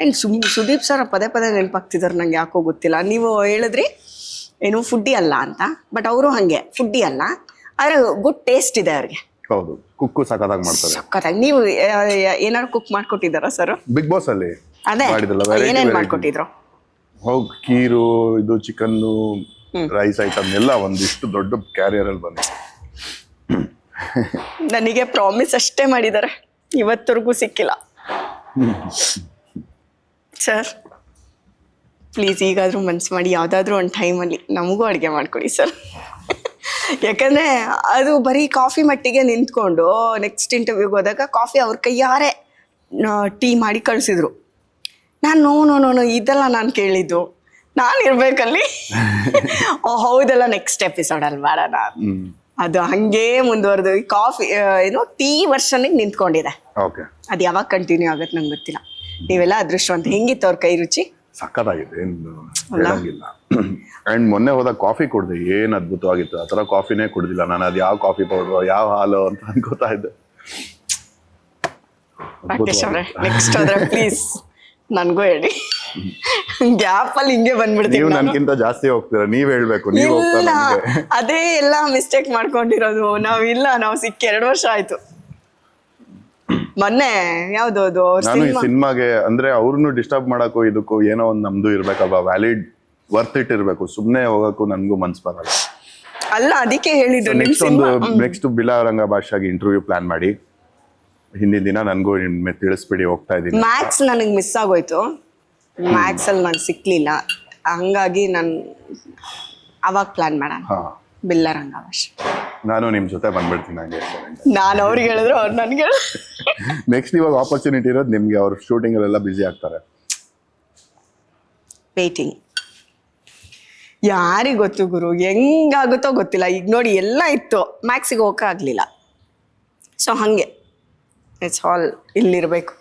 And Sudeep sir ಪದೇ ಪದೇ ನೆನಪಾಗ್ತಿದ್ದಾರೆ ನಂಗೆ ಯಾಕೋ ಗೊತ್ತಿಲ್ಲ. ನೀವು ಹೇಳಿದ್ರಿ ಏನು ಫುಡ್ಡಿ ಅಲ್ಲ ಅಂತ, ಬಟ್ ಅವರು ಹಾಗೆ ಫುಡ್ಡಿ ಅಲ್ಲ, ಆದರೆ ಗುಡ್ ಟೇಸ್ಟ್ ಇದೆ ಅವ್ರಿಗೆ. ಹೌದು, ಕುಕ್ಕು ಸಖತ್ತಾಗಿ ಮಾಡ್ತಾರೆ. ಸಖತ್ತಾಗಿ. ನೀವು ಏನಾದ್ರು ಕುಕ್ ಮಾಡ್ಕೊಟ್ಟಿದ್ದಾರಾ ಸರ್? ಬಿಗ್ ಬಾಸ್ ಅಲ್ಲಿ ಅದೇ ಏನೇನು ಮಾಡ್ಕೊಟ್ಟಿದ್ರು? ಹೋಗಿ ಕೀರು, ಇದು ಚಿಕನ್ನು, ರೈಸ್ ಐಟಮ್ ಎಲ್ಲ ಒಂದಿಷ್ಟು ದೊಡ್ಡ ಕ್ಯಾರಿಯರ್ ಅಲ್ಲಿ ಬಂದಿದೆ. ನನಗೆ ಪ್ರಾಮಿಸ್ ಅಷ್ಟೇ ಮಾಡಿದ್ದಾರೆ, ಇವತ್ತರೆಗೂ ಸಿಕ್ಕಿಲ್ಲ. ಸರ್ ಪ್ಲೀಸ್ ಈಗಾದರೂ ಮನ್ಸು ಮಾಡಿ ಯಾವುದಾದ್ರೂ ಒಂದು ಟೈಮಲ್ಲಿ ನಮಗೂ ಅಡುಗೆ ಮಾಡ್ಕೊಡಿ ಸರ್. ಯಾಕಂದರೆ ಅದು ಬರೀ ಕಾಫಿ ಮಟ್ಟಿಗೆ ನಿಂತ್ಕೊಂಡು ನೆಕ್ಸ್ಟ್ ಇಂಟರ್ವ್ಯೂಗೆ ಹೋದಾಗ ಕಾಫಿ ಅವ್ರ ಕೈಯಾರೆ ಟೀ ಮಾಡಿ ಕಳಿಸಿದ್ರು. ನಾನು ನೋ ಇದೆಲ್ಲ ನಾನು ಕೇಳಿದ್ದು, ನಾನು ಇರ್ಬೇಕಲ್ಲಿ. ಹೌದಲ್ಲ, ನೆಕ್ಸ್ಟ್ ಎಪಿಸೋಡಲ್ಲಿ ಮಾಡೋಣ. ಅದು ಹಂಗೇ ಮುಂದುವರೆದು ಕಾಫಿ ಏನು ಟೀ ವರ್ಷನಿಗೆ ನಿಂತ್ಕೊಂಡಿದೆ. ಅದು ಯಾವಾಗ ಕಂಟಿನ್ಯೂ ಆಗುತ್ತೆ ನಂಗೆ ಗೊತ್ತಿಲ್ಲ. ನೀವೆಲ್ಲ ಅದೃಷ್ಟವಂತ. ಹೆಂಗಿತ್ತು ಅವ್ರ ಕೈ ರುಚಿ? ಸಕ್ಕತ್ತಾಗಿದೆ, ಏನು ಹೇಳಂಗಿಲ್ಲ. ಅಂಡ್ ಮೊನ್ನೆ ಹೋದಾಗ ಕಾಫಿ ಕುಡ್ದೆ, ಏನ್ ಅದ್ಭುತವಾಗಿತ್ತು. ಆ ಥರ ಕಾಫಿನೇ ಕುಡ್ದಿಲ್ಲ ನಾನು. ಅದು ಯಾವ ಕಾಫಿ ಪೌಡ್ರು ಯಾವ ಹಾಲು ಅಂತ ಅನ್ಕೋತಾ ಇದ್ದೆ. ರಾಕೇಶ್ ಅವರೇ ನೆಕ್ಸ್ಟ್ ಹೋದ್ರೆ ಪ್ಲೀಸ್ ನನ್ಗೂ ಹೇಳಿ. ಗ್ಯಾಪ್ ಅಲ್ಲಿ ಹಿಂಗೆ ಬಂದ್ಬಿಡ್ತೀವಿ. ನೀವು ನನ್ಕಿಂತ ಜಾಸ್ತಿ ಹೋಗ್ತೀರಾ, ನೀವ್ ಹೇಳ್ಬೇಕು. ನೀವು ಅದೇ ಎಲ್ಲ ಮಿಸ್ಟೇಕ್ ಮಾಡ್ಕೊಂಡಿರೋದು. ನಾವು ಸಿಕ್ಕಿ 2 ವರ್ಷ ಆಯ್ತು. ಮೊನ್ನೆ ಯಾವ್ದು ನಾನು ಈ ಸಿನಿಮಾಗೆ ಅಂದ್ರೆ ಅವ್ರನ್ನು ಡಿಸ್ಟರ್ಬ್ ಮಾಡಕ್ಕೂ ಇದಕ್ಕೂ ಏನೋ ಒಂದ್ ನಮ್ದು ಇರ್ಬೇಕಲ್ವಾ, ವ್ಯಾಲಿಡ್ ವರ್ತ್ ಇಟ್ ಇರ್ಬೇಕು. ಸುಮ್ನೆ ಹೋಗಕ್ಕೂ ನನ್ಗೂ ಮನ್ಸ್ ಬರಲ್ಲ. ಅಲ್ಲ, ಅದಕ್ಕೆ ಹೇಳಿದ್ದು ನೆಕ್ಸ್ಟ್ ಬಿಲಾರಂಗ ಭಾಷಾಗೆ ಇಂಟರ್ವ್ಯೂ ಪ್ಲಾನ್ ಮಾಡಿ ಹಿಂದಿನ ದಿನ ನನ್ಗೂ ತಿಳಿಸ್ಬಿಡಿ, ಹೋಗ್ತಾ ಇದೀನಿ. ಮ್ಯಾಥ್ಸ್ ನನಗೆ ಮಿಸ್ ಆಗೋಯ್ತು. ಮ್ಯಾಥ್ಸ್ ಅಲ್ಲಿ ನಂಗೆ ಸಿಕ್ಲಿಲ್ಲ, ಹಂಗಾಗಿ ನಾನು ಅವಾಗ ಪ್ಲಾನ್ ಮಾಡೋಣ. ಬಿಲ್ಲರಂಗ ಭಾಷೆ ನಾನು ನಿಮ್ ಜೊತೆ ಬಂದ್ಬಿಡ್ತೀನಿ. ನಂಗೆ ನಾನು ಅವ್ರಿಗೆ ಹೇಳಿದ್ರು ಅವ್ರು ನನ್ಗೆ ನೆಕ್ಸ್ಟ್ ಇವಾಗ ಆಪರ್ಚುನಿಟಿ ಇರೋದು ನಿಮ್ಗೆ. ಅವ್ರ ಶೂಟಿಂಗ್ ಅಲ್ಲೆಲ್ಲ ಬಿಸಿ ಆಗ್ತಾರೆ. ವೇಟಿಂಗ್. ಯಾರಿಗೆ ಗೊತ್ತು ಗುರು, ಹೆಂಗಾಗುತ್ತೋ ಗೊತ್ತಿಲ್ಲ. ಈಗ ನೋಡಿ ಎಲ್ಲ ಇತ್ತು, ಮ್ಯಾಕ್ಸಿಗೆ ಹೋಗಕ್ಕಾಗಲಿಲ್ಲ. ಸೊ ಹಾಗೆ ಇಟ್ಸ್ ಆಲ್ ಇಲ್ಲಿರಬೇಕು.